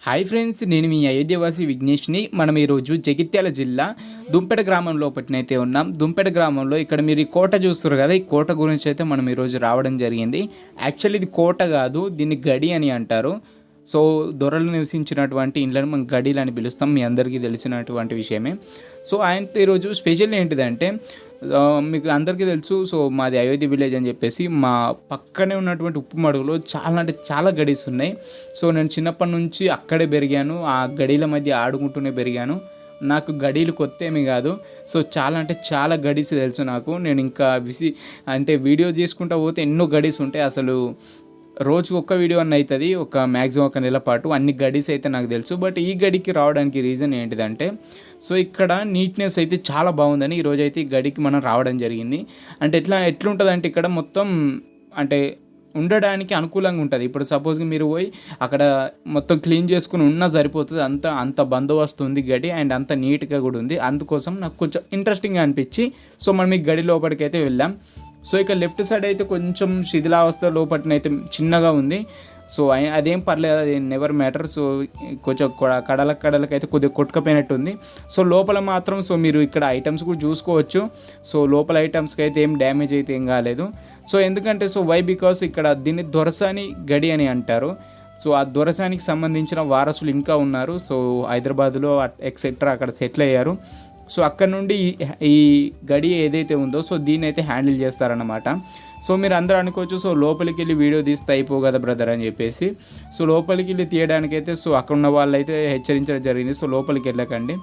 Hi friends, నేను మీ అయోధ్యవాసి విఘ్నేష్ని. మనం ఈరోజు జగిత్యాల జిల్లా దుంపెట గ్రామంలో పట్టినైతే ఉన్నాం. దుంపెట గ్రామంలో ఇక్కడ మీరు ఈ కోట చూస్తారు కదా, ఈ కోట గురించి అయితే మనం ఈరోజు రావడం జరిగింది. యాక్చువల్లీ ఇది కోట కాదు, దీన్ని గడి అని అంటారు. సో దొరలు నివసించినటువంటి ఇళ్ళని మనం గడీలు అని పిలుస్తాం, మీ అందరికీ తెలిసినటువంటి విషయమే. సో ఆయనతో ఈరోజు స్పెషల్ ఏంటిదంటే, మీకు అందరికీ తెలుసు. సో మాది అయోధ్య విలేజ్ అని చెప్పేసి మా పక్కనే ఉన్నటువంటి ఉప్పు మడుగులో చాలా అంటే చాలా గడీస్ ఉన్నాయి. సో నేను చిన్నప్పటి నుంచి అక్కడే పెరిగాను, ఆ గడీల మధ్య ఆడుకుంటూనే పెరిగాను. నాకు గడీలు కొత్త ఏమీ కాదు. సో చాలా అంటే చాలా గడీస్ తెలుసు నాకు. నేను ఇంకా వీడియో చేసుకుంటూ పోతే ఎన్నో గడీస్ ఉంటాయి. అసలు రోజుకు ఒక్క వీడియో అన్న అవుతుంది, ఒక మ్యాక్సిమం ఒక నెల పాటు. అన్ని గడీస్ అయితే నాకు తెలుసు. బట్ ఈ గడికి రావడానికి రీజన్ ఏంటిదంటే, సో ఇక్కడ నీట్నెస్ అయితే చాలా బాగుందని ఈరోజు అయితే ఈ గడికి మనం రావడం జరిగింది. అంటే ఎట్లుంటుంది అంటే, ఇక్కడ మొత్తం అంటే ఉండడానికి అనుకూలంగా ఉంటుంది. ఇప్పుడు సపోజ్గా మీరు పోయి అక్కడ మొత్తం క్లీన్ చేసుకుని ఉన్నా సరిపోతుంది. అంత బందోబస్తు ఉంది గడి, అండ్ అంత నీట్గా కూడా ఉంది. అందుకోసం నాకు కొంచెం ఇంట్రెస్టింగ్గా అనిపించి సో మనం ఈ గడి లోపలికి అయితే వెళ్ళాం. సో ఇక లెఫ్ట్ సైడ్ అయితే కొంచెం శిథిలావస్థ లోపటినైతే చిన్నగా ఉంది. సో అదేం పర్లేదు, అది నెవర్ మ్యాటర్. సో కొంచెం కడలకైతే కొద్దిగా కొట్టుకపోయినట్టు ఉంది. సో లోపల మాత్రం సో మీరు ఇక్కడ ఐటమ్స్ కూడా చూసుకోవచ్చు. సో లోపల ఐటమ్స్కి అయితే ఏం డ్యామేజ్ అయితే ఏం కాలేదు. సో ఎందుకంటే బికాస్ ఇక్కడ దీన్ని దొరసాని గడి అని అంటారు. సో ఆ దొరసానికి సంబంధించిన వారసులు ఇంకా ఉన్నారు. సో హైదరాబాద్లో ఎక్సెట్రా అక్కడ సెటిల్ అయ్యారు. సో అక్కడ నుండి ఈ గడి ఏదైతే ఉందో సో దీన్ని అయితే హ్యాండిల్ చేస్తారన్నమాట. సో మీరు అందరూ అనుకోవచ్చు, సో లోపలికి వెళ్ళి వీడియో తీస్తే అయిపో కదా బ్రదర్ అని చెప్పేసి. సో లోపలికి వెళ్ళి తీయడానికైతే సో అక్కడ ఉన్న వాళ్ళు అయితే హెచ్చరించడం జరిగింది, సో లోపలికి వెళ్ళకండి.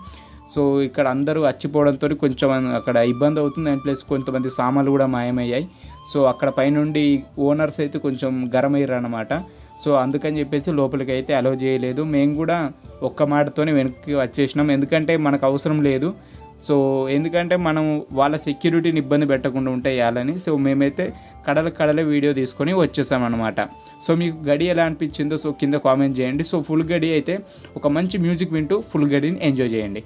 సో ఇక్కడ అందరూ వచ్చిపోవడంతో కొంచెం అక్కడ ఇబ్బంది అవుతుంది. అండ్ ప్లస్ కొంతమంది సామాన్లు కూడా మాయమయ్యాయి. సో అక్కడ పైనుండి ఓనర్స్ అయితే కొంచెం గరం అయ్యారు అన్నమాట. సో అందుకని చెప్పేసి లోపలికి అయితే అలౌ చేయలేదు. మేము కూడా ఒక్క మాటతోనే వెనక్కి వచ్చేసినాం, ఎందుకంటే మనకు అవసరం లేదు. సో ఎందుకంటే మనం వాళ్ళ సెక్యూరిటీని ఇబ్బంది పెట్టకుండా ఉంటాయాలని సో మేమైతే కడలే వీడియో తీసుకొని వచ్చేసామన్నమాట. సో మీకు గడి ఎలా అనిపించిందో సో కింద కామెంట్ చేయండి. సో ఫుల్ గడి అయితే ఒక మంచి మ్యూజిక్ వింటూ ఫుల్ గడిని ఎంజాయ్ చేయండి.